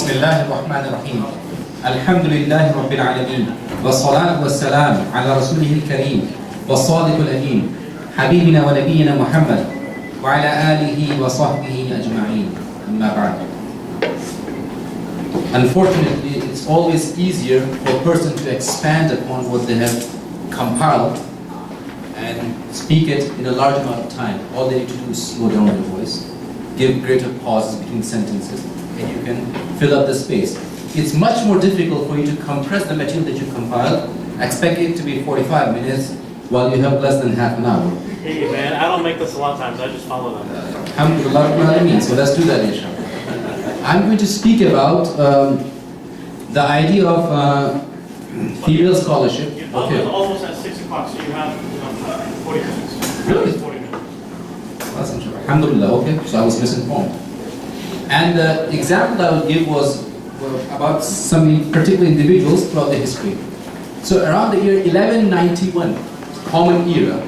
بسم الله الرحمن الرحيم الحمد لله رب العالمين والصلاة والسلام على رسوله الكريم والصادق الأمين حبيبنا ونبينا محمد وعلى آله وصحبه أجمعين أما بعد. Unfortunately, it's always easier for a person to expand upon what they have compiled and speak it in a large amount of time. All they need to do is slow down their voice, give greater pauses between sentences, and you can fill up the space. It's much more difficult for you to compress the material that you compiled, expect it to be 45 minutes while you have less than half an hour. Hey man, I don't make this a lot of times, I just follow them. Alhamdulillah, so let's do that inshallah. I'm going to speak about the idea of female scholarship. Okay. Almost at 6 o'clock, so you have 40 minutes. Really? 40 minutes. Alhamdulillah, okay, so I was misinformed. And the example I would give was about some particular individuals throughout the history. So around the year 1191, Common Era,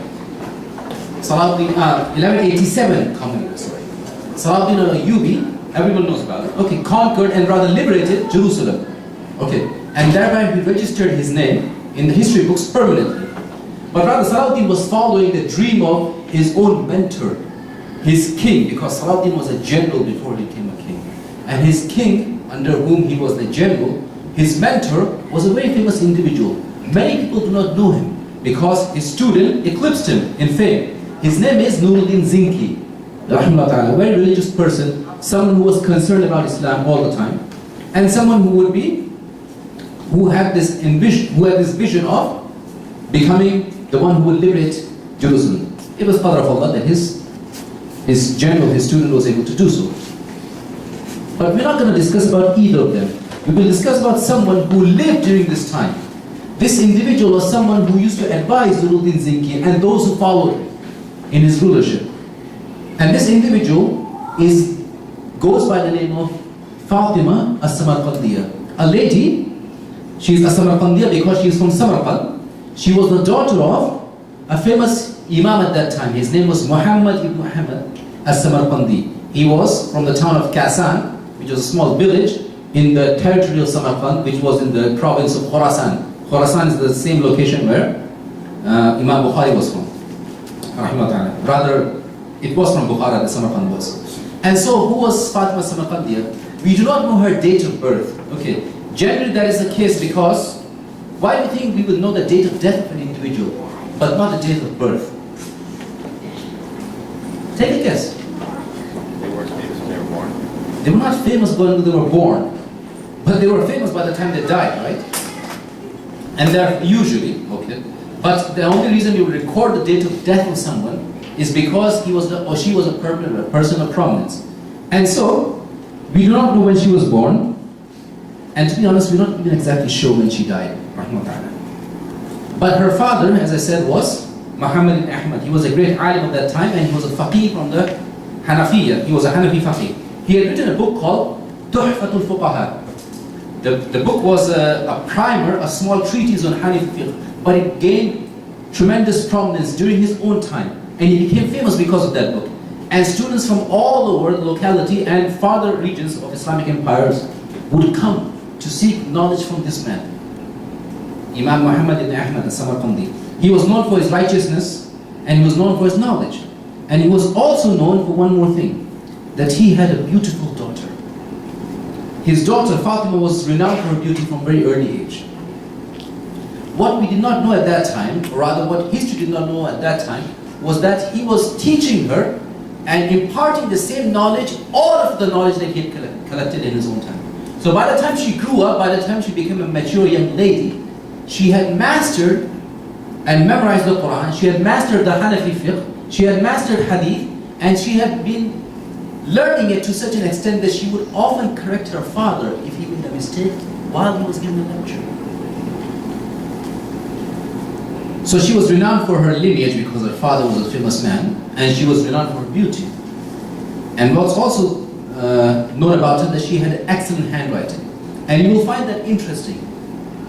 1187, Common Era, sorry. Salahuddin al-Ayyubi, everyone knows about it, okay, conquered and rather liberated Jerusalem. Okay, and thereby he registered his name in the history books permanently. But rather Salahuddin was following the dream of his own mentor, his king, because Salahuddin was a general before he became a king. And his king, under whom he was the general, his mentor was a very famous individual. Many people do not know him because his student eclipsed him in fame. His name is Nuruddin Zinki, a very religious person, someone who was concerned about Islam all the time, and someone who had this vision of becoming the one who would liberate Jerusalem. It was Qadr of Allah that his general, his student was able to do so. But we're not going to discuss about either of them. We will discuss about someone who lived during this time. This individual was someone who used to advise Nuruddin Zinki and those who followed him in his rulership. And this individual goes by the name of Fatima as-Samarqandiyya. A lady, she is as-Samarqandiyya because she is from Samarkand. She was the daughter of a famous imam at that time. His name was Muhammad ibn Muhammad as-Samarqandi. He was from the town of Kasan, which was a small village in the territory of Samarkand, which was in the province of Khorasan. Khorasan is the same location where Imam Bukhari was from. Rather, it was from Bukhara that Samarkand was. And so, who was Fatima Samarqandiyya? We do not know her date of birth. Okay, generally that is the case because why do you think we will know the date of death of an individual, but not the date of birth? Take a guess. They weren't famous when they were born. They were not famous when they were born, but they were famous by the time they died, right? And they're usually, okay, but the only reason you record the date of death of someone is because he was or she was a person of prominence. And so, we do not know when she was born, and to be honest, we're not even exactly sure when she died. But her father, as I said, was Muhammad ibn Ahmad. He was a great alim of that time, and he was a faqih from the Hanafiya. He was a Hanafi faqih. He had written a book called Tuhfatul Fuqaha. The book was a primer, a small treatise on Hanafi fiqh, but it gained tremendous prominence during his own time, and he became famous because of that book. And students from all over the locality and farther regions of Islamic empires would come to seek knowledge from this man, Imam Muhammad ibn Ahmad al-Samarqandi. He was known for his righteousness, and he was known for his knowledge. And he was also known for one more thing, that he had a beautiful daughter. His daughter Fatima was renowned for her beauty from very early age. What we did not know at that time, or rather what history did not know at that time, was that he was teaching her and imparting the same knowledge, all of the knowledge that he had collected in his own time. So by the time she grew up, by the time she became a mature young lady, she had mastered and memorized the Quran, she had mastered the Hanafi fiqh, she had mastered hadith, and she had been learning it to such an extent that she would often correct her father if he made a mistake while he was giving a lecture. So she was renowned for her lineage because her father was a famous man, and she was renowned for her beauty. And what's also known about her that she had excellent handwriting. And you will find that interesting,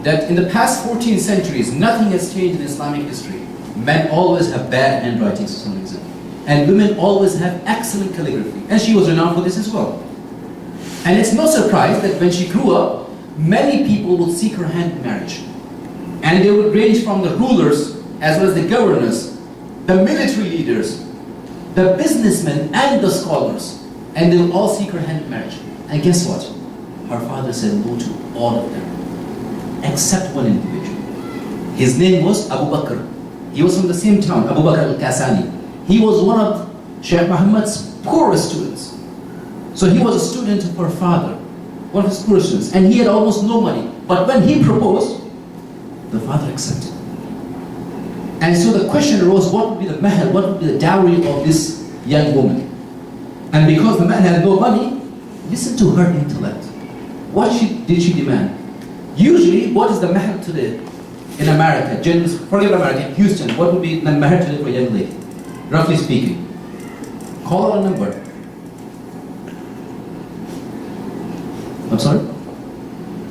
that in the past 14 centuries, nothing has changed in Islamic history. Men always have bad handwriting for some reason. And women always have excellent calligraphy. And she was renowned for this as well. And it's no surprise that when she grew up, many people would seek her hand in marriage. And they would range from the rulers, as well as the governors, the military leaders, the businessmen, and the scholars. And they would all seek her hand in marriage. And guess what? Her father said no to all of them, except one individual. His name was Abu Bakr. He was from the same town, Abu Bakr al-Kasani. He was one of Sheikh Muhammad's poorest students. So he was a student of her father, one of his poorest students, and he had almost no money. But when he proposed, the father accepted. And so the question arose, what would be the mahar, what would be the dowry of this young woman? And because the man had no money, listen to her intellect. What did she demand? Usually, what is the mahar today in America? Forget America, Houston, what would be the mahar today for a young lady? Roughly speaking. Call out a number. I'm sorry?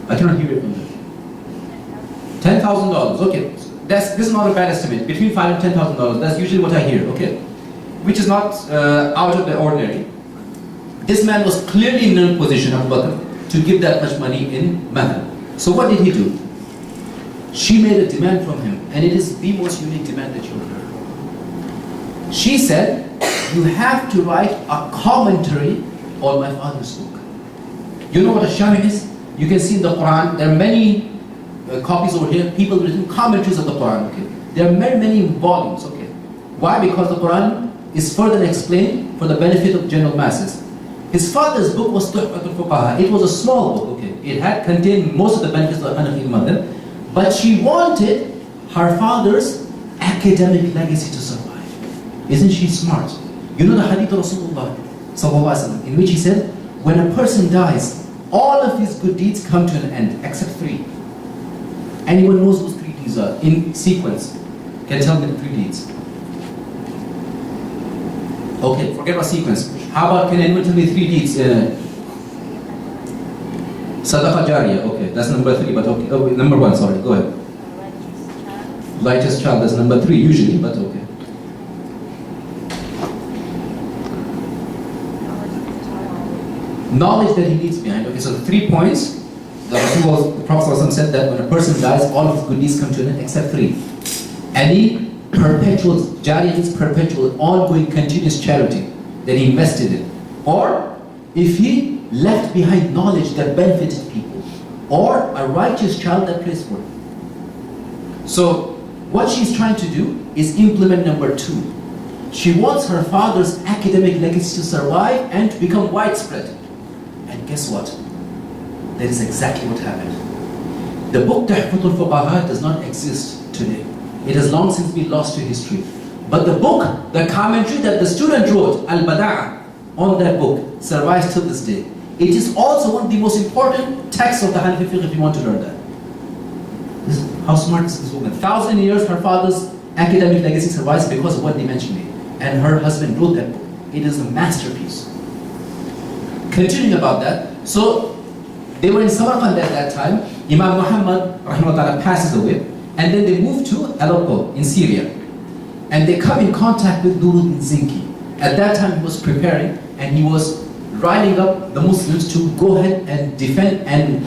I cannot hear it from there. $10,000, okay. This is not a bad estimate. Between $5,000 and $10,000, that's usually what I hear, okay? Which is not out of the ordinary. This man was clearly in a position, Abu Bakr, to give that much money in mahar. So what did he do? She made a demand from him, and it is the most unique demand that you'll hear. She said, you have to write a commentary on my father's book. You know what a sharh is? You can see in the Quran, there are many copies over here, people written commentaries of the Quran, okay? There are many volumes, okay? Why? Because the Quran is further explained for the benefit of general masses. His father's book was Tuhfat al-Fuqaha. It was a small book, okay? It had contained most of the benefits of the Hanafi madhab, but she wanted her father's academic legacy to survive. Isn't she smart? You know the hadith of Rasulullah sallallahu alaihi wasallam, in which he said, when a person dies, all of his good deeds come to an end, except three. Anyone knows those three deeds are in sequence? Can tell me the three deeds? Okay, forget about sequence. How about, can anyone tell me three deeds? Sadaqah Jariyah, okay, that's number 3, but okay. Oh, number 1, sorry, go ahead. Righteous child, that's number 3 usually, but okay. Knowledge that he leaves behind. Okay, so the 3 points, the Prophet said that when a person dies, all of his good deeds come to an end except 3. Any perpetual, jariyah means perpetual, ongoing, continuous charity that he invested in. Or if he left behind knowledge that benefited people. Or a righteous child that prays for him. So what she's trying to do is implement number 2. She wants her father's academic legacy to survive and to become widespread. And guess what? That is exactly what happened. The book Tuhfat al-Fuqaha does not exist today. It has long since been lost to history. But the book, the commentary that the student wrote, Al-Bada'a, on that book, survives till this day. It is also one of the most important texts of the Hanafi fiqh if you want to learn that. How smart is this woman? 1,000 years her father's academic legacy survives because of what they mentioned here. And her husband wrote that book. It is a masterpiece. Continuing about that, so they were in Samarkand at that time. Imam Muhammad rahimahullah passes away, and then they moved to Aleppo in Syria. And they come in contact with Nuruddin Zinki. At that time he was preparing, and he was riling up the Muslims to go ahead and defend and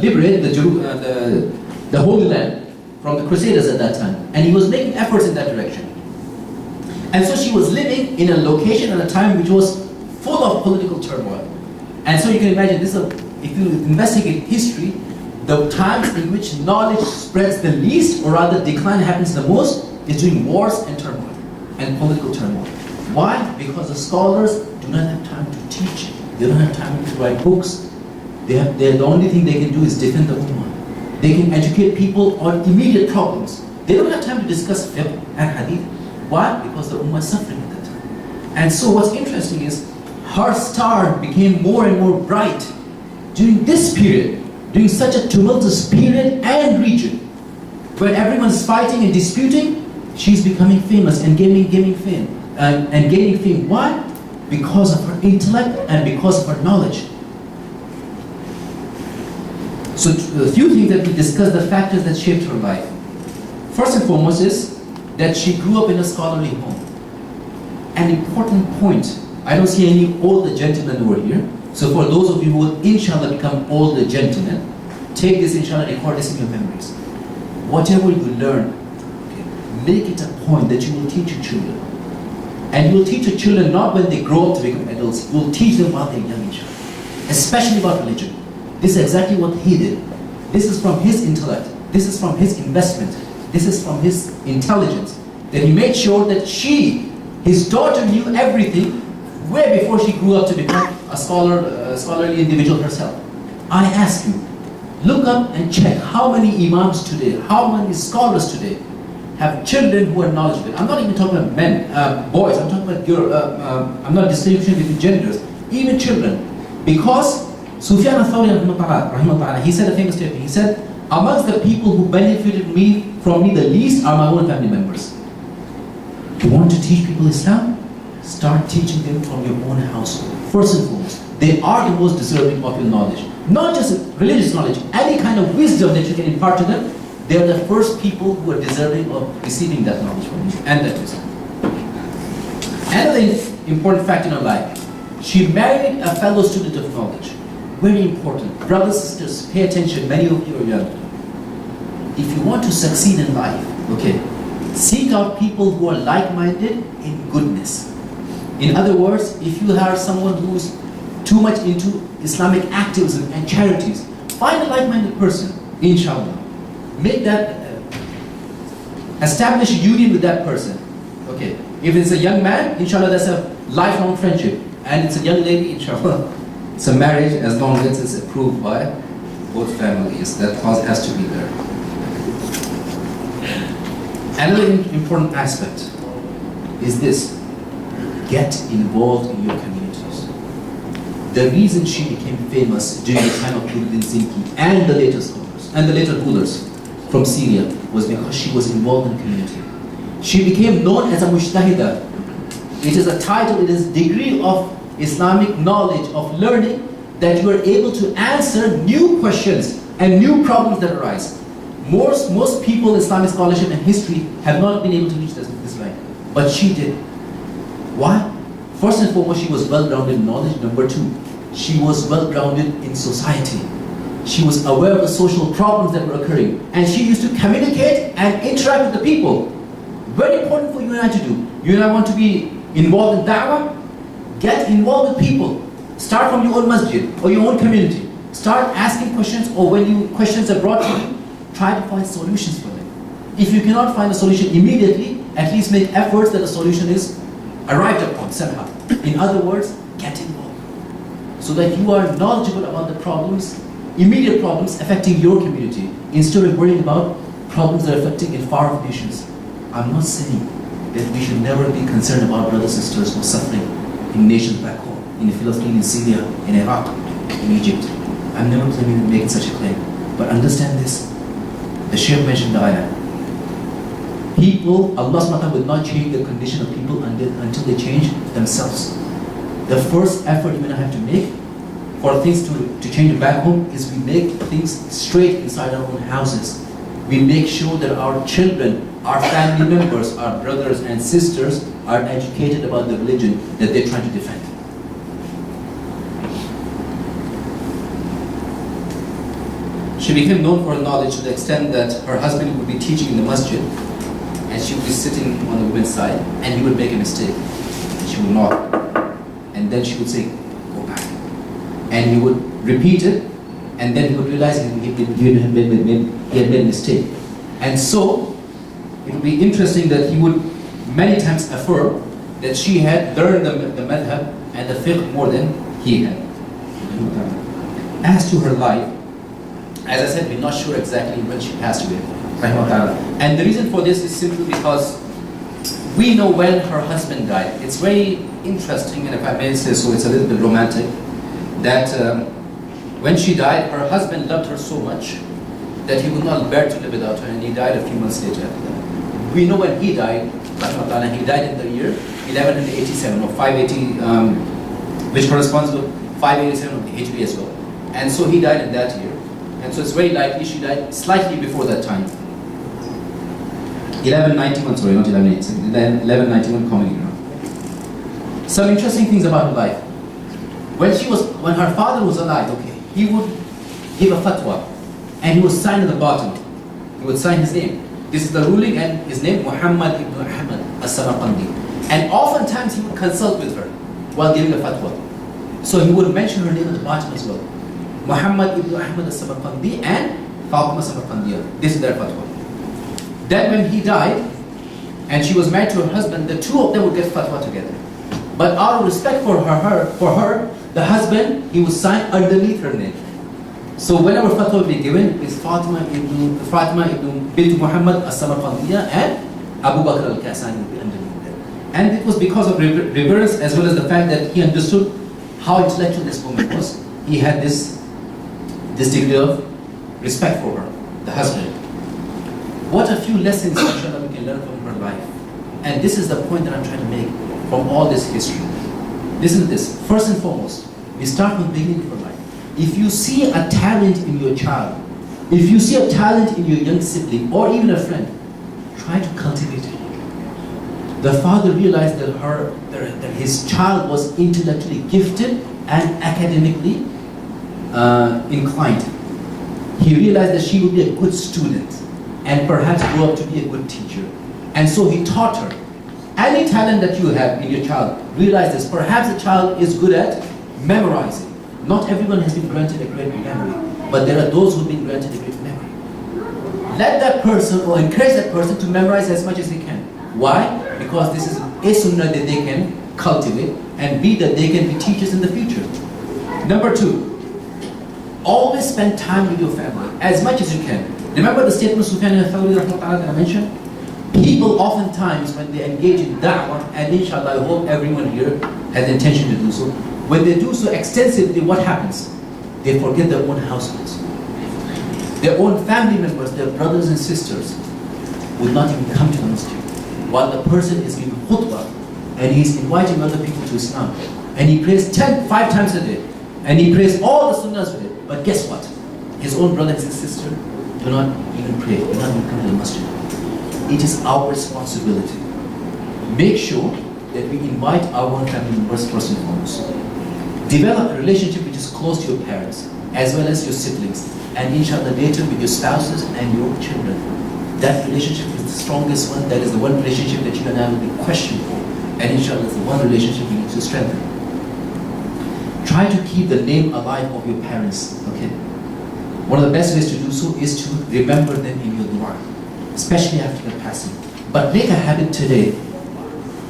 liberate the Holy Land from the Crusaders at that time. And he was making efforts in that direction. And so she was living in a location at a time which was full of political turmoil. And so you can imagine this, if you investigate history, the times in which knowledge spreads the least, or rather decline happens the most, is during wars and turmoil, and political turmoil. Why? Because the scholars do not have time to teach. They don't have time to write books. The only thing they can do is defend the ummah. They can educate people on immediate problems. They don't have time to discuss fiqh and hadith. Why? Because the ummah is suffering at that time. And so what's interesting is, her star became more and more bright during this period, during such a tumultuous period and region, where everyone's fighting and disputing. She's becoming famous and gaining fame. And gaining fame. Why? Because of her intellect and because of her knowledge. So a few things that we discussed, the factors that shaped her life. First and foremost is that she grew up in a scholarly home. An important point. I don't see any older gentlemen over here, So for those of you who will inshallah become older gentlemen, take this inshallah, record this in your memories. Whatever you learn, okay, make it a point that you will teach your children. And you will teach your children not when they grow up to become adults, you will teach them while they're young inshallah. Especially about religion. This is exactly what he did. This is from his intellect. This is from his investment. This is from his intelligence. That he made sure that his daughter knew everything way before she grew up to become a scholarly individual herself. I ask you, look up and check how many imams today, how many scholars today have children who are knowledgeable. I'm not even talking about men, boys, I'm talking about girls, I'm not distinguishing between genders, even children. Because Sufyan al-Thawri, he said a famous statement, he said, amongst the people who benefited from me the least are my own family members. You want to teach people Islam? Start teaching them from your own household. First and foremost, they are the most deserving of your knowledge. Not just religious knowledge, any kind of wisdom that you can impart to them, they are the first people who are deserving of receiving that knowledge from you and that wisdom. Another important fact in her life, she married a fellow student of knowledge. Very important. Brothers, sisters, pay attention, many of you are young. If you want to succeed in life, okay, seek out people who are like-minded in goodness. In other words, if you have someone who's too much into Islamic activism and charities, find a like-minded person, inshallah. Make that, establish a union with that person. Okay, if it's a young man, inshallah, that's a lifelong friendship. And it's a young lady, inshallah, it's a marriage as long as it's approved by both families. That clause has to be there. Another important aspect is this: get involved in your communities. The reason she became famous during the time of Ibn Zinki and the later scholars and the later rulers from Syria was because she was involved in the community. She became known as a mujtahida. It is a title, it is a degree of Islamic knowledge, of learning, that you are able to answer new questions and new problems that arise. Most people in Islamic scholarship and history have not been able to reach this line, but she did. Why? First and foremost, she was well-grounded in knowledge. Number two, she was well-grounded in society. She was aware of the social problems that were occurring, and she used to communicate and interact with the people. Very important for you and I to do. You and I want to be involved in da'wah? Get involved with people. Start from your own masjid or your own community. Start asking questions, or when questions are brought to you, try to find solutions for them. If you cannot find a solution immediately, at least make efforts that the solution is arrived upon somehow. In other words, get involved. So that you are knowledgeable about the problems, immediate problems affecting your community, instead of worrying about problems that are affecting in far-off nations. I'm not saying that we should never be concerned about brothers and sisters who are suffering in nations back home, in Palestine, in Syria, in Iraq, in Egypt. I'm never claiming to make such a claim. But understand this, the Shaykh mentioned the ayah. People, Allah subhanahu wa ta'ala will not change the condition of people until they change themselves. The first effort you and I have to make for things to change back home is we make things straight inside our own houses. We make sure that our children, our family members, our brothers and sisters are educated about the religion that they're trying to defend. She became known for her knowledge to the extent that her husband would be teaching in the masjid and she would be sitting on the woman's side and he would make a mistake. She would nod. And then she would say, go back. And he would repeat it, and then he would realize he had made a mistake. And so, it would be interesting that he would many times affirm that she had learned the madhab and the fiqh more than he had. As to her life, as I said, we're not sure exactly when she passed away. And the reason for this is simply because we know when her husband died. It's very interesting, and if I may say so, it's a little bit romantic, that when she died, her husband loved her so much that he would not bear to live without her, and he died a few months later after that. We know when he died, he died in the year 1187 or 580, which corresponds to 587 of the Hijri as well. And so he died in that year. And so it's very likely she died slightly before that time. 1191, sorry, not 1191 coming around. Some interesting things about her life. When her father was alive, okay, he would give a fatwa, and he would sign at the bottom. He would sign his name. This is the ruling, and his name Muhammad ibn Ahmad as-Samarqandi. And oftentimes he would consult with her while giving a fatwa. So he would mention her name at the bottom as well. Muhammad ibn Ahmad as-Samarqandi and Fatima Samarqandiya. This is their fatwa. Then when he died, and she was married to her husband, the two of them would get fatwa together. But out of respect for her, the husband, he would sign underneath her name. So whenever fatwa would be given, it's Fatima ibn bint Muhammad as-Samarqandiya and Abu Bakr al-Kasani would be underneath there. And it was because of reverence, as well as the fact that he understood how intellectual this woman was. He had this degree of respect for her, the husband. What a few lessons, inshallah, we can learn from her life. And this is the point that I'm trying to make from all this history. Listen to this. First and foremost, we start with the beginning of her life. If you see a talent in your child, if you see a talent in your young sibling or even a friend, try to cultivate it. The father realized that his child was intellectually gifted and academically inclined. He realized that she would be a good student and perhaps grow up to be a good teacher. And so he taught her. Any talent that you have in your child, realize this. Perhaps the child is good at memorizing. Not everyone has been granted a great memory, but there are those who have been granted a great memory. Let that person, or encourage that person to memorize as much as they can. Why? Because this is a sunnah that they can cultivate, and B, that they can be teachers in the future. Number two, always spend time with your family as much as you can. Remember the statement of Sufyan al-Thawri that I mentioned? People oftentimes, when they engage in da'wah, and inshallah I hope everyone here has the intention to do so, when they do so extensively, what happens? They forget their own households. Their own family members, their brothers and sisters, would not even come to the masjid. While the person is giving khutbah, and he's inviting other people to Islam, and he prays 5 times a day, and he prays all the sunnahs with it. But guess what? His own brothers and sisters do not even pray, do not even come to the masjid. It is our responsibility. Make sure that we invite our own family members first and foremost. Develop a relationship which is close to your parents, as well as your siblings, and inshallah later with your spouses and your children. That relationship is the strongest one. That is the one relationship that you and I will be questioned for. And inshallah it's the one relationship we need to strengthen. Try to keep the name alive of your parents, okay? One of the best ways to do so is to remember them in your dua, especially after their passing. But make a habit today,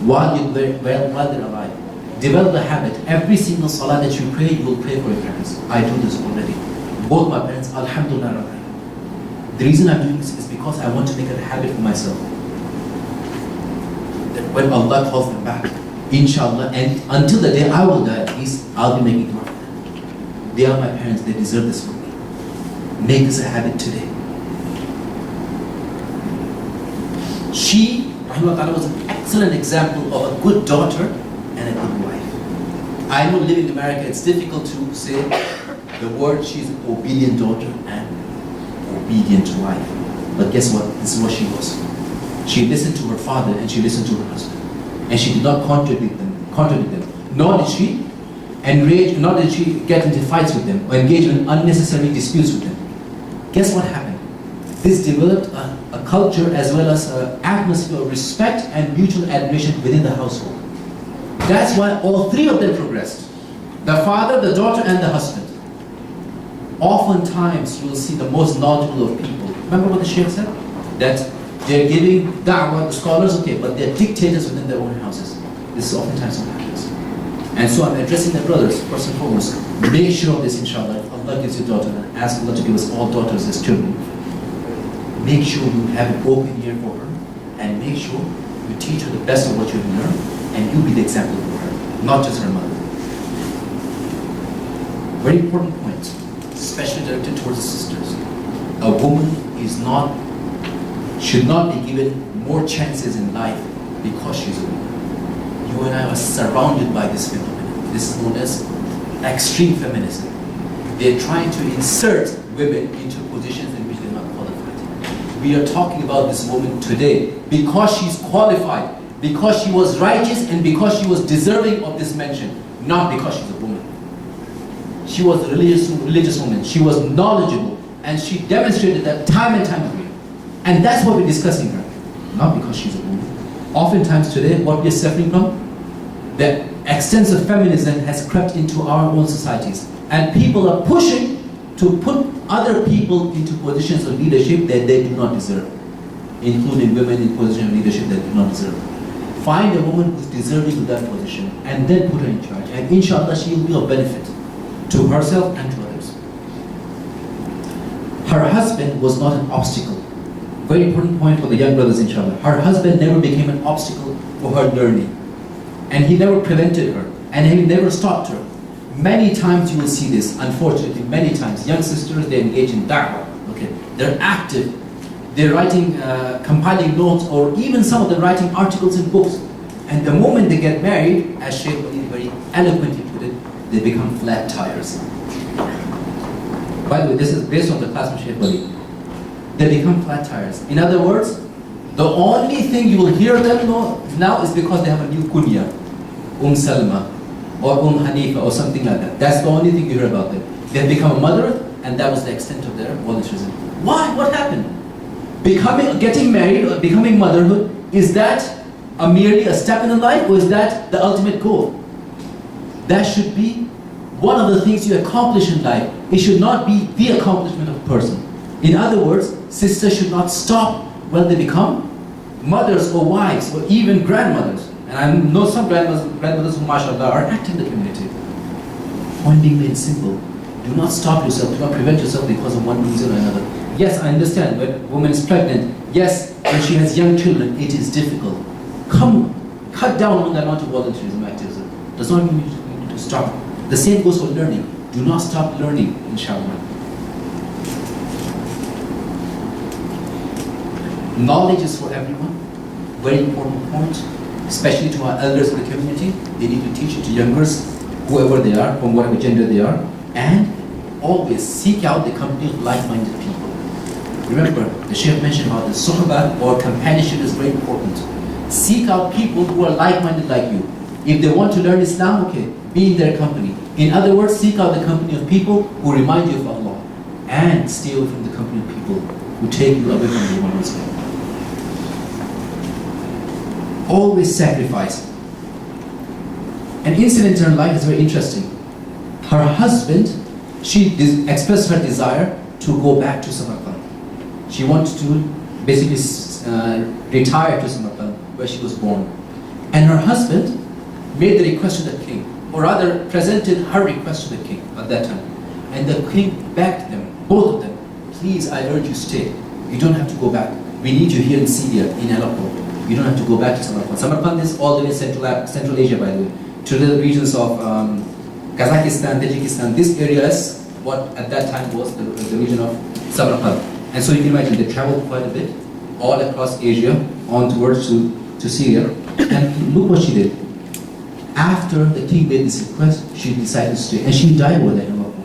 while they're alive. Develop the habit. Every single salah that you pray, you will pray for your parents. I do this already. Both my parents, alhamdulillah. The reason I'm doing this is because I want to make it a habit for myself. That when Allah calls them back, inshallah, and until the day I will die, at least I'll be making dua for them. They are my parents, they deserve this from me. Make this a habit today. She, rahimahullah, was an excellent example of a good daughter and a good wife. I know living in America, it's difficult to say the word. She's an obedient daughter and obedient wife. But guess what? This is what she was. She listened to her father and she listened to her husband. And she did not contradict them. Nor did she enrage, nor did she get into fights with them or engage in unnecessary disputes with them. Guess what happened? This developed a culture as well as an atmosphere of respect and mutual admiration within the household. That's why all three of them progressed. The father, the daughter, and the husband. Oftentimes, you will see the most knowledgeable of people. Remember what the Shaykh said? That they're giving da'wah, the scholars, okay, but they're dictators within their own houses. This is oftentimes what happens. And so I'm addressing the brothers, first and foremost. Make sure of this, inshallah. If Allah gives you a daughter, and ask Allah to give us all daughters as children. Make sure you have an open ear for her, and make sure you teach her the best of what you have learned, and you be the example for her, not just her mother. Very important point, especially directed towards the sisters. A woman should not be given more chances in life because she's a woman. You and I are surrounded by this phenomenon. This is known as extreme feminism. They're trying to insert women into positions in which they're not qualified. We are talking about this woman today because she's qualified, because she was righteous, and because she was deserving of this mention, not because she's a woman. She was a religious woman. She was knowledgeable, and she demonstrated that time and time again. And that's what we're discussing her, not because she's a woman. Oftentimes today, what we're suffering from, the extensive feminism has crept into our own societies, and people are pushing to put other people into positions of leadership that they do not deserve, including women in positions of leadership that do not deserve. Find a woman who's deserving of that position and then put her in charge, and inshallah she will be of benefit to herself and to others. Her husband was not an obstacle. Very important point for the young brothers, inshallah. Her husband never became an obstacle for her learning, and he never prevented her, and he never stopped her. Many times you will see this, unfortunately, many times. Young sisters, they engage in da'wah, okay? They're active, they're writing, compiling notes, or even some of them writing articles in books. And the moment they get married, as Shaykh Wali very eloquently put it, they become flat tires. By the way, this is based on the class of Shaykh Wali. They become flat tires. In other words, the only thing you will hear them know now is because they have a new kunya, Salman, or Hanifa, or something like that. That's the only thing you hear about them. They have become a mother, and that was the extent of their volunteerism. Why? What happened? Getting married, or becoming motherhood, is that merely a step in life, or is that the ultimate goal? That should be one of the things you accomplish in life. It should not be the accomplishment of a person. In other words, sisters should not stop when they become mothers or wives or even grandmothers. And I know some grandmothers who, mashallah, are active in the community. Point being made simple. Do not stop yourself, do not prevent yourself because of one reason or another. Yes, I understand when a woman is pregnant. Yes, when she has young children, it is difficult. Cut down on the amount of volunteerism activism. Does not mean you need to stop. The same goes for learning. Do not stop learning, inshallah. Knowledge is for everyone. Very important point, especially to our elders in the community. They need to teach it to youngers, whoever they are, from whatever gender they are, and always seek out the company of like-minded people. Remember, the Shaykh mentioned how the suhbah or companionship is very important. Seek out people who are like-minded like you. If they want to learn Islam, okay, be in their company. In other words, seek out the company of people who remind you of Allah, and stay away from the company of people who take you away from the Iman's way. Always sacrifice. An incident in her life is very interesting. Her husband, she expressed her desire to go back to Samarkand. She wanted to basically retire to Samarkand, where she was born. And her husband made the request to the king, or rather presented her request to the king at that time. And the king begged them, both of them, please, I urge you stay. You don't have to go back. We need you here in Syria, in Aleppo. You don't have to go back to Samarkand. Samarkand is all the way in Central Asia, by the way, to the regions of Kazakhstan, Tajikistan. This area is what at that time was the region of Samarkand. And so you can imagine they traveled quite a bit, all across Asia, on towards to Syria. And look what she did. After the king made this request, she decided to stay. And she died over there in Aleppo.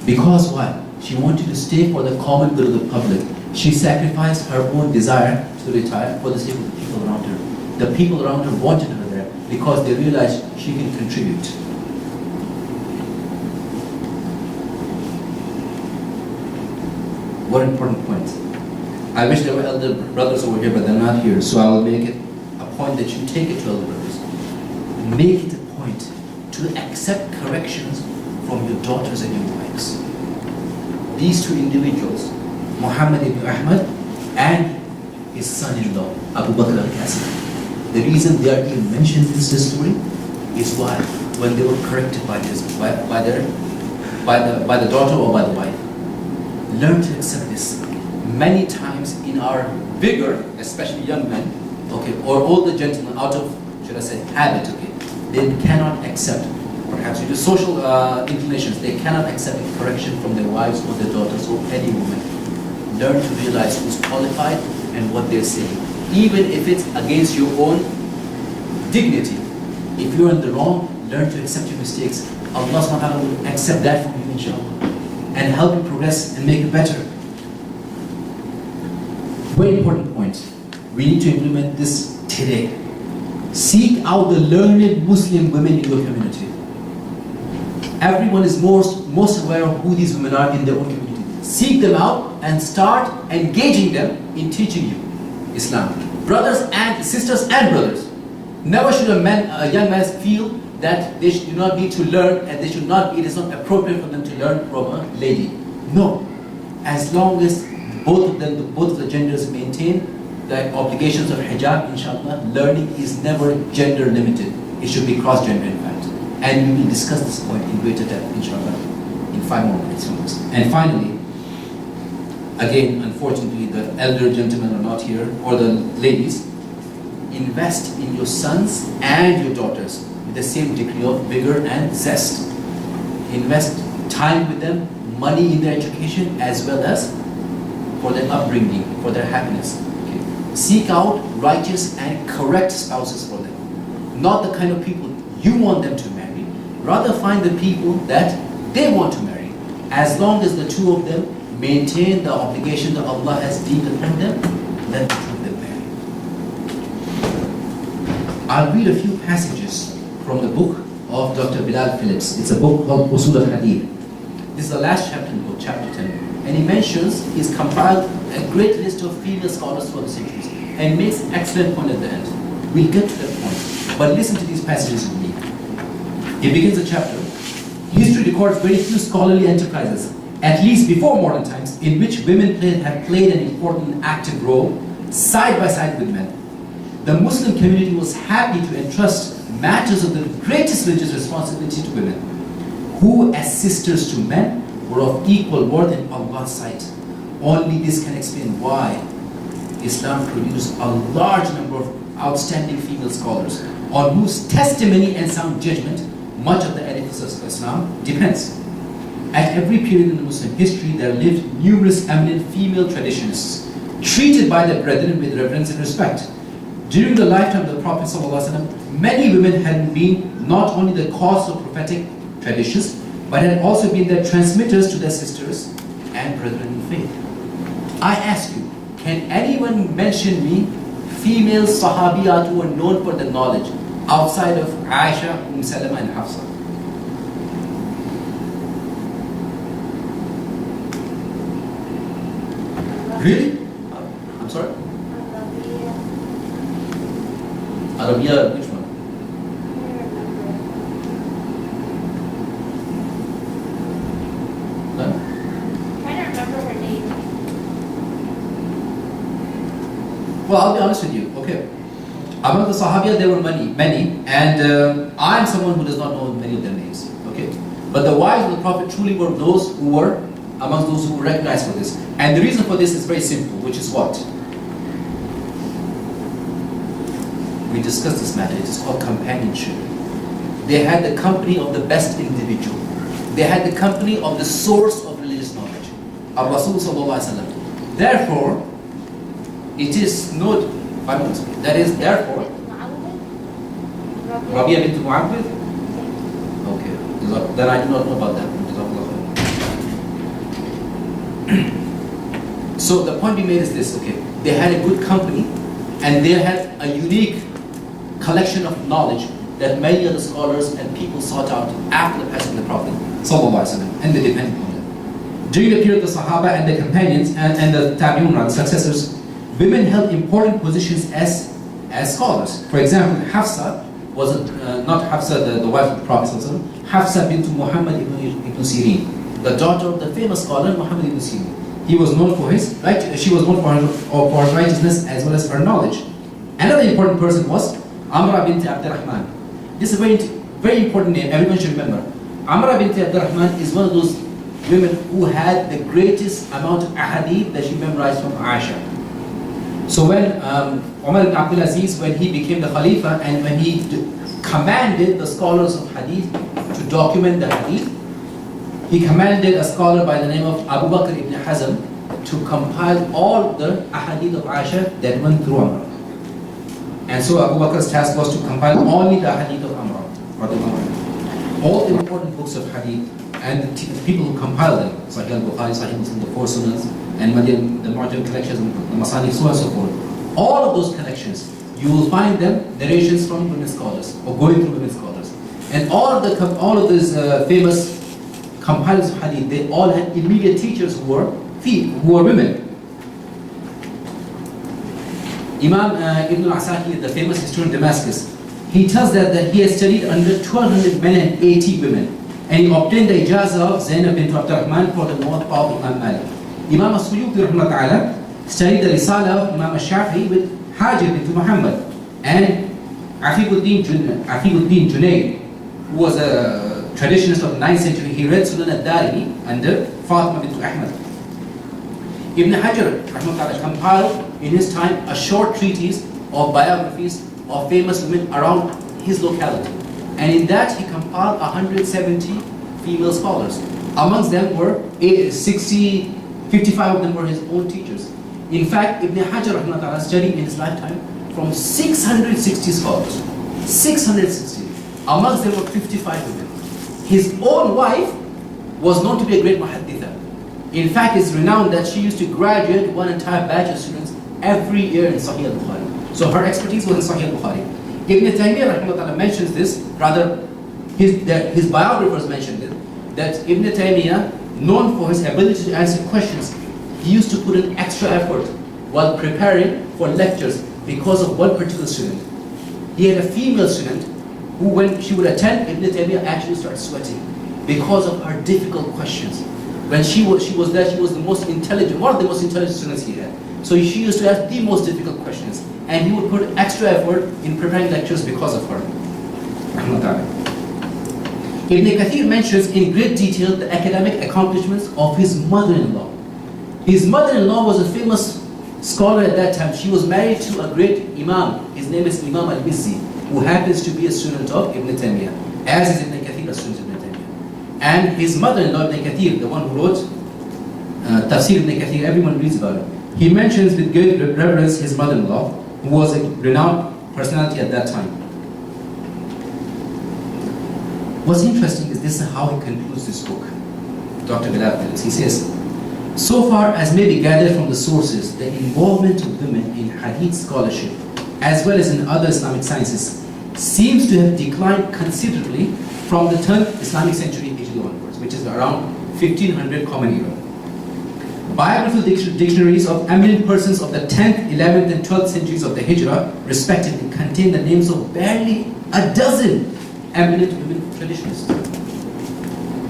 Because why? She wanted to stay for the common good of the public. She sacrificed her own desire to retire for the sake of the people around her. The people around her wanted her there because they realized she can contribute. What important point. I wish there were elder brothers over here, but they're not here, so I will make it a point that you take it to elder brothers. Make it a point to accept corrections from your daughters and your wives. These two individuals, Muhammad ibn Ahmad and his son-in-law, Abu Bakr al-Qasim. The reason they are even mentioned in this story is why, when they were corrected by the daughter or by the wife, learn to accept this. Many times in our vigor, especially young men, okay, or older gentlemen, out of, should I say, habit, okay, they cannot accept, perhaps due to social inclinations, they cannot accept a correction from their wives or their daughters or any woman. Learn to realize who's qualified and what they're saying, even if it's against your own dignity. If you're in the wrong, learn to accept your mistakes. Allah subhanahu wa ta'ala will accept that from you, inshallah, and help you progress and make it better. Very important point. We need to implement this today. Seek out the learned Muslim women in your community everyone is most aware of who these women are in their own community. Seek them out and start engaging them in teaching you Islam. Brothers and sisters and brothers. Never should a young man feel that they do not need to learn and it is not appropriate for them to learn from a lady. No. As long as both of the genders maintain the obligations of hijab, inshallah, learning is never gender limited. It should be cross-gender in fact. And we will discuss this point in greater depth, inshallah, in 5 more minutes from this. And finally, again, unfortunately, the elder gentlemen are not here, or the ladies. Invest in your sons and your daughters with the same degree of vigor and zest. Invest time with them, money in their education, as well as for their upbringing, for their happiness. Okay. Seek out righteous and correct spouses for them. Not the kind of people you want them to marry. Rather find the people that they want to marry. As long as the two of them maintain the obligation that Allah has deemed upon them, let the two of them marry. I'll read a few passages from the book of Dr. Bilal Phillips. It's a book called Usul al-Hadith. This is the last chapter in the book, chapter 10. And he mentions, he's compiled a great list of female scholars for the centuries and makes an excellent point at the end. We'll get to that point. But listen to these passages with me. He begins the chapter. History records very few scholarly enterprises, at least before modern times, in which women have played an important and active role side by side with men. The Muslim community was happy to entrust matters of the greatest religious responsibility to women, who as sisters to men were of equal worth in Allah's sight. Only this can explain why Islam produced a large number of outstanding female scholars, on whose testimony and sound judgment much of the edifice of Islam depends. At every period in the Muslim history, there lived numerous eminent female traditionists, treated by their brethren with reverence and respect. During the lifetime of the Prophet ﷺ, many women had been not only the cause of prophetic traditions, but had also been their transmitters to their sisters and brethren in faith. I ask you, can anyone mention me female Sahabiyat who are known for their knowledge outside of Aisha, Salman and Hafsa? Really? I'm sorry? Arabia, which one? No? I don't remember her name. Well, I'll be honest with you. Okay. Among the Sahabiya, there were many, and I'm someone who does not know many of their names. Okay. But the wives of the Prophet truly were those who were amongst those who were recognized for this. And the reason for this is very simple, which is what? We discussed this matter. It is called companionship. They had the company of the best individual. They had the company of the source of religious knowledge, of Rasul sallallahu alaihi wasallam. Therefore, it is not. That is therefore. Rabia bint Mu'awwid. Okay. Then I do not know about that. So the point we made is this. Okay. They had a good company, and they had a unique collection of knowledge that many other scholars and people sought out after the passing of the Prophet ﷺ, and they depended on them. During the period of the Sahaba and their companions and the Tabi'un, the successors, women held important positions as scholars. For example, Hafsa was not Hafsa, the wife of the Prophet ﷺ, Hafsa bint Muhammad ibn Sirin, the daughter of the famous scholar Muhammad ibn Sirin. He was known for his she was known for her righteousness as well as her knowledge. Another important person was Amra bint Abdurrahman. This is a very, very important name, everyone should remember. Amra bint Abdurrahman is one of those women who had the greatest amount of ahadith that she memorized from Aisha. So when Umar ibn Abdul Aziz, when he became the Khalifa and when he commanded the scholars of hadith to document the hadith, he commanded a scholar by the name of Abu Bakr ibn Hazm to compile all the ahadith of Aisha that went through Amra. And so Abu Bakr's task was to compile only the hadith of Amra. All the important books of hadith and the people who compiled them, Sahih al-Bukhari, Sahih Muslim, the four Sunnahs, and the Mu'jam collections, the Masani, so on and so forth. All of those collections, you will find them narrations from women scholars, or going through women scholars. And all of these famous compilers of hadith, they all had immediate teachers who were women. Imam Ibn al-Asakir, the famous historian of Damascus, he tells that he has studied under 1,200 men and 80 women, and he obtained the ijazah of Zainab bint Abdurrahman for the Muwatta of Imam Malik. Imam al-Suyuti rahmatullah studied the Risala of Imam al-Shafi'i with Hajir bint Muhammad, and Afiquddin Junayd, who was a traditionalist of the 9th century, he read Sunan al-Darimi under Fatima bint Ahmad. Ibn Hajar rahmatullah compiled in his time a short treatise of biographies of famous women around his locality, and in that he compiled 170 female scholars. Amongst them were 55 of them were his own teachers. In fact, Ibn Hajar rahmatullah studied in his lifetime from 660 scholars. 660. Amongst them were 55 women. His own wife was known to be a great muhadditha. In fact, it's renowned that she used to graduate one entire batch of students every year in Sahih al-Bukhari. So her expertise was in Sahih al-Bukhari. Ibn Taymiyyah rahmatullah mentions this, rather his biographers mentioned it, that Ibn Taymiyyah, known for his ability to answer questions, he used to put in extra effort while preparing for lectures because of one particular student. He had a female student who, when she would attend, Ibn Taymiyyah actually started sweating because of her difficult questions. When she was there, she was the most intelligent, one of the most intelligent students he had. So she used to ask the most difficult questions, and he would put extra effort in preparing lectures because of her. Ibn Kathir mentions in great detail the academic accomplishments of his mother-in-law. His mother-in-law was a famous scholar at that time. She was married to a great imam. His name is Imam al-Mizzi, who happens to be a student of Ibn Taymiyyah, as is Ibn Kathir a student of Ibn Taymiyyah. And his mother-in-law, Ibn Kathir, the one who wrote Tafsir Ibn Kathir, everyone reads about it. He mentions with great reverence his mother-in-law, who was a renowned personality at that time. What's interesting is this is how he concludes this book. Dr. Bilal, he says, so far as may be gathered from the sources, the involvement of women in hadith scholarship, as well as in other Islamic sciences, seems to have declined considerably from the 10th Islamic century Hijri onwards, which is around 1500 Common Era. Biographical dictionaries of eminent persons of the 10th, 11th, and 12th centuries of the Hijrah, respectively, contain the names of barely a dozen eminent women traditionalists.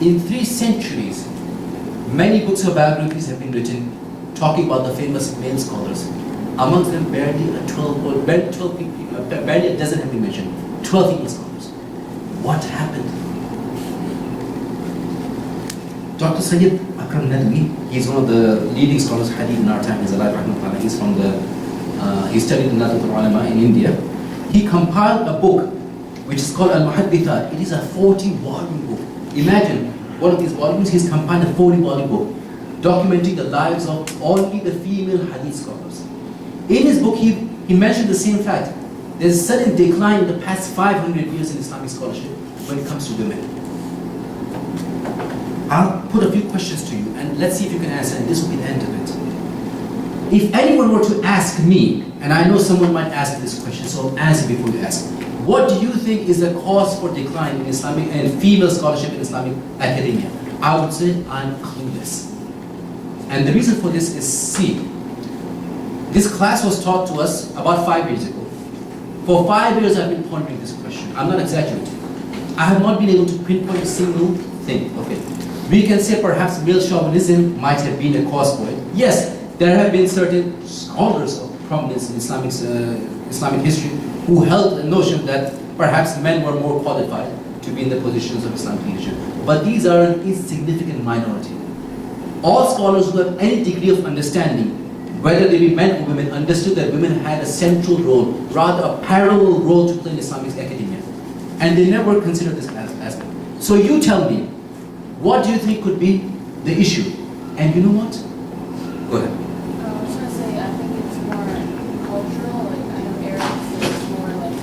In 3 centuries, many books of biographies have been written talking about the famous male scholars. Amongst them, barely a dozen have been mentioned. 12 female scholars. What happened? Dr. Sayyid Akram Nadwi, he's one of the leading scholars of hadith in our time. He's alive, rahmatullah. He's from he studied in Nadat al-Ulama in India. He compiled a book which is called Al-Muhaddithat. It is a 40-volume book. Imagine, one of these volumes, he's compiled a 40-volume book documenting the lives of only the female hadith scholars. In his book, he mentioned the same fact. There's a sudden decline in the past 500 years in Islamic scholarship when it comes to women. I'll put a few questions to you and let's see if you can answer, and this will be the end of it. If anyone were to ask me, and I know someone might ask this question, so I'll answer before you ask. What do you think is the cause for decline in Islamic and female scholarship in Islamic academia? I would say I'm clueless. And the reason for this is, see, this class was taught to us about 5 years ago. For 5 years I've been pondering this question. I'm not exaggerating. I have not been able to pinpoint a single thing. Okay, we can say perhaps male chauvinism might have been a cause for it. Yes, there have been certain scholars of prominence in Islamic history who held the notion that perhaps men were more qualified to be in the positions of Islamic leadership. But these are an insignificant minority. All scholars who have any degree of understanding, whether they be men or women, understood that women had a central role, rather a parallel role to play in Islamic academia. And they never considered this aspect. So you tell me, what do you think could be the issue? And you know what? Go ahead. I was going to say, I think it's more cultural. Like, I know Arabs,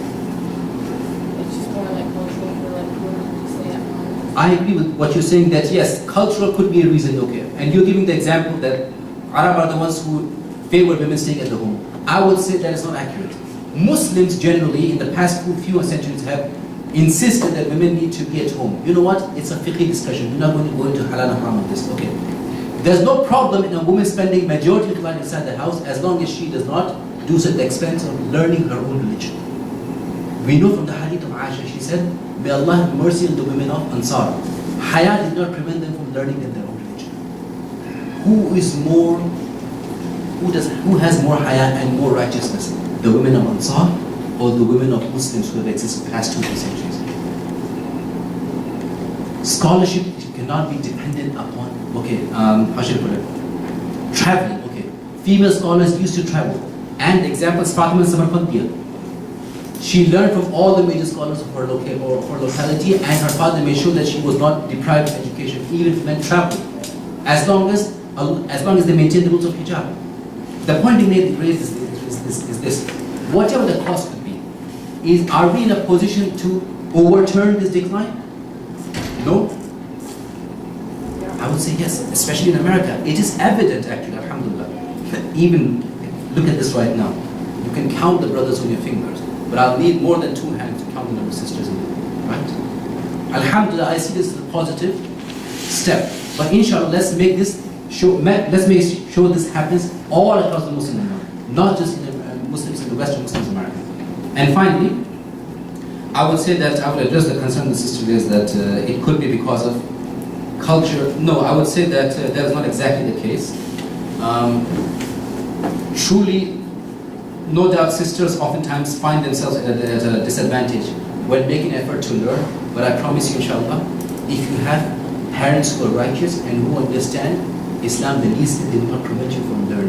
it's just more like cultural for like women to stay at home. I agree with what you're saying, that yes, cultural could be a reason, okay. And you're giving the example that Arab are the ones who favor women staying at the home. I would say that is not accurate. Muslims generally in the past few centuries have insisted that women need to be at home. You know what? It's a fiqh discussion. We're not going to go into halal and haram on this. Okay. There's no problem in a woman spending majority of the time inside the house as long as she does not do so at the expense of learning her own religion. We know from the hadith of Aisha, she said, may Allah have mercy on the women of Ansar. Haya did not prevent them from learning in their own religion. Who has more haya and more righteousness? The women of Ansar or the women of Muslims who have existed past 2 centuries? Scholarship cannot be dependent upon, how should I put it? Traveling, Female scholars used to travel. And the example is Fatima Samarqandiyya. She learned from all the major scholars of her locality, and her father made sure that she was not deprived of education, even when traveling, as long as they maintained the rules of hijab. The point being raised is this: whatever the cost could be, are we in a position to overturn this decline? No. I would say yes, especially in America. It is evident, actually, alhamdulillah. Even look at this right now. You can count the brothers on your fingers. But I'll need more than 2 hands to count the number of sisters in it, right? Alhamdulillah, I see this as a positive step. But inshallah, let's make sure this happens all across the Muslim world, not just in the Muslims in the Western Muslims of America. And finally, I would say that I would address the concern the sister raised that it could be because of culture. No, I would say that that is not exactly the case. Truly, no doubt sisters oftentimes find themselves at a disadvantage when making an effort to learn, but I promise you, inshallah, if you have parents who are righteous and who understand Islam, the least they will not prevent you from learning.